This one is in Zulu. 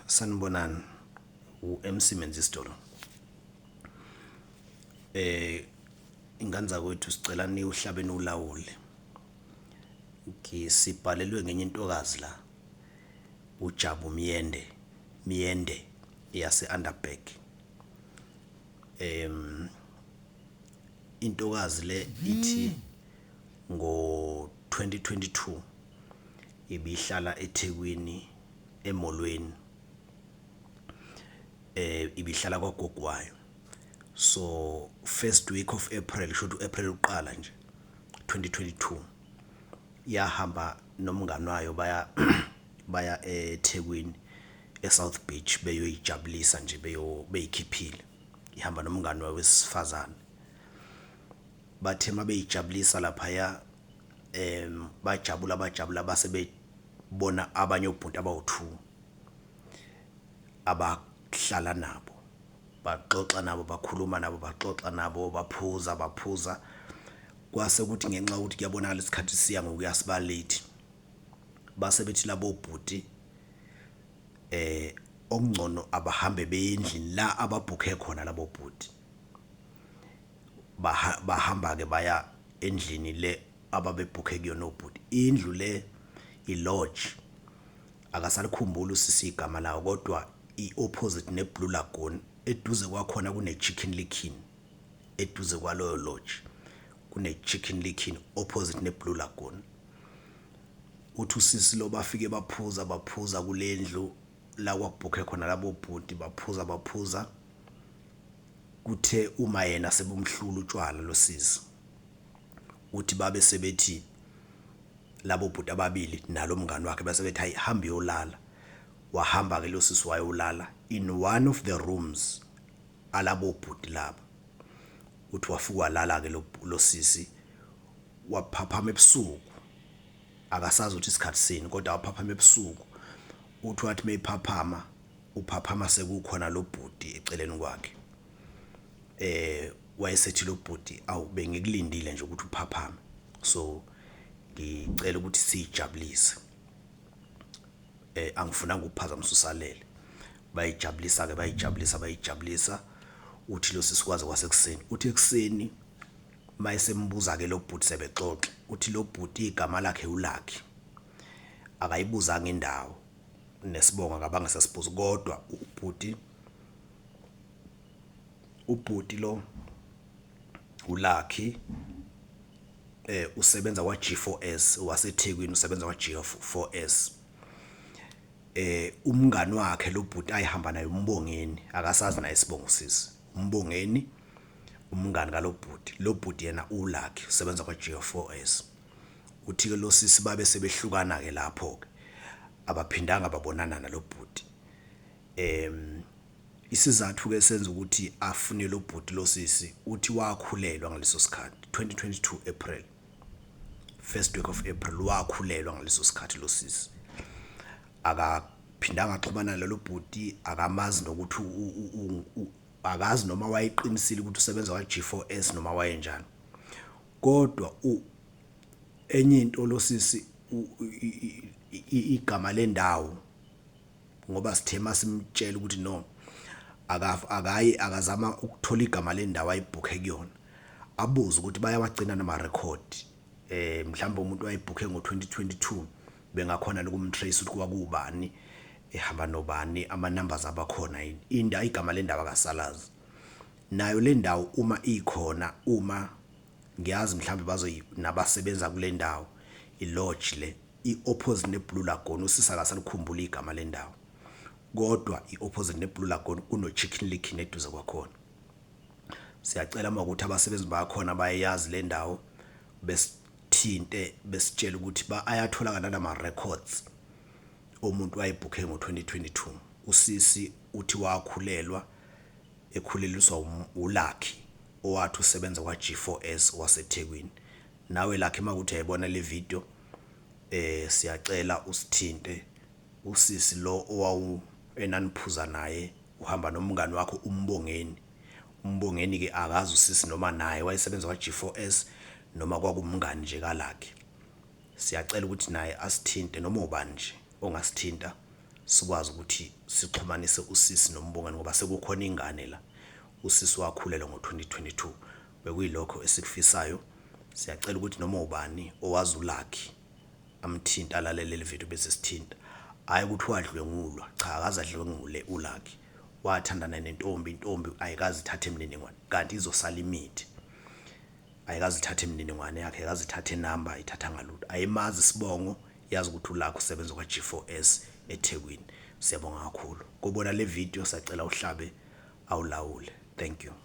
Sanibonani uMC Menzisdoro. Ingane zakwethu sicela niwuhlabeni ulawule. Ngisibhalelwe ngenye intokazi la. uJabu Miyende yase Underberg. Intokazi le ithi ngo 2022 ibihlala eThekwini emolweni. Ibihlala kwaGogwayo. So first week of April, should April uqala nje 2022 yahamba nomngani wayo baya eThekwini eSouth Beach beyoyijabulisa nje beyikhiphile. Ihamba nomngani wayo wesifazane. Bathe mabeyijabulisa lapha bajabula base bebona abanye obhunti abawu2 abahlala nabo. Baxoxa nabo, bakhuluma nabo, baxoxa nabo, baphuza. Kwase kuthi ngenxa ukuthi kuyabonakala isikhathi siya ngokuyasiba late. Base bethi labo bhuti okungcono abahambe beyendlini la ababhukhe khona labo bhuti. Bahamba ke baya endlini le ababebhukhe kuyona obhuti. Indlu le ilodge. Akasalikhumbula usisi igama lawo kodwa iopposite neBlue Lagoon. Eduze kwakhona kune Chicken Licken. Eduze kwaloyo lodge kune Chicken Licken opposite neBlue Lagoon. Uthi usisi lo bafike baphuza kule ndlu la kwakubhukhe khona labo bhuti, baphuza. Kuthe uma yena sebumhlula utshwala lo sisi. Uthi babe sebethi labo bhuti ababili nalo mngani wakhe base bethi ayihamba yolala. Wahamba ke lo sisi wayolala in one of the rooms alabo bhuti laba. Uthi wafika walala ke lo sisi waphaphama ebusuku. Akasazi ukuthi isikhathi sini kodwa waphaphama ebusuku. Uthi wathi mayiphaphama uphaphama sekukhona lo bhuti eceleni kwakhe. Wayesethi lo bhuti awu bengikulindile nje ukuthi uphaphame. So ngicela ukuthi sijabulise. Angifunanga ukuphazamisa usalele. Bayijabulisa. Uthi lo sisikwazi kwasekuseni. Uthi ekseni mayesembuza ke lo bhuti sebexoxa. Uthi lo bhuti igama lakhe uLucky. Akayibuza ngendawo nesibongo akabanga sasibuza kodwa ubhuti lo uLucky usebenza kwaG4S waseThekwini, usebenza kwaG4S. Umngani wakhe lo bhuti ayihamba naye uMbongeni, akasazi naye isibongo sisi. uMbongeni umngani kalo bhuti. Lo bhuti yena uLucky usebenza kwaG4S. Uthi ke lo sisi babe sebehlukana ke lapho ke abaphindanga babonana nalo bhuti. Isizathu ke senza ukuthi afune lo bhuti lo sisi uthi wakhulelwa ngaleso sikhathi 2022 April. First week of April wakhulelwa ngaleso sikhathi lo sisi. Akaphindanga axhumana nalo bhuti, akamazi nokuthi akazi noma wayeqinisile ukuthi usebenza kwaG4S noma wayenjani. Kodwa enye into lo sisi igama lendawo ngoba sithema simtshela ukuthi no akazama ukuthola igama lendawo ayibhukhe kuyona. Abuza ukuthi bayawagcina nama record. Mhlawumbe umuntu wayibhukhe ngo2022 bengakhona lokumtrace ukuthi kwakubani ehamba nobani, ama numbers abakhona yini. Igama lendawo akasalazi. Nayo le ndawo uma ikhona, uma ngiyazi mhlawumbe nabasebenza kule ndawo ilodge le iopposite neBlue Lagoon. Usisa akasalikhumbula igama lendawo kodwa iopposite neBlue Lagoon kuno Chicken Licken eduze kwakhona. Siyacela ukuthi abasebenzi bakhona bayayazi le ndawo besithinte besitshela ukuthi ayatholakala nama records omuntu wayibhukhe ngo2022. Usisi uthi wakhulelwa, ekhuleliswa uLucky owathi usebenza kwaG4S waseThekwini. Nawe Lucky makuthi ayibona le video siyacela usithinte. Usisi lo owawu enaniphuza naye uhamba nomngani wakho uMbongeni. uMbongeni ke akazi usisi noma naye wayesebenza kwaG4S noma kwakumngani nje kaLucky. Siyacela ukuthi naye asithinte noma ubani nje ongasithinta sikwazi ukuthi sixhumanise usisi noMbongani ngoba sekukhona ingane la usisi wakhulela ngo2022 bekuyilokho esikufisayo. Siyacela ukuthi noma ubani owazi uLucky amthinta alalele le video bese sithinta, hayi ukuthi wadlwengulwa, cha akazadlwengule uLucky, wathandana nentombi, intombi ayikazi ithathe emniningwane kanti izosala imithi, ayikazi ithathe emniningwane yakhe, ayikazi ithathe number, ithatha ngalutho, ayimazi isibongo, yazi ukuthi uLucky usebenza kwa G4S eThekwini. Siyabonga kakhulu kubona le video, sacela uhlabe awulawule. Thank you.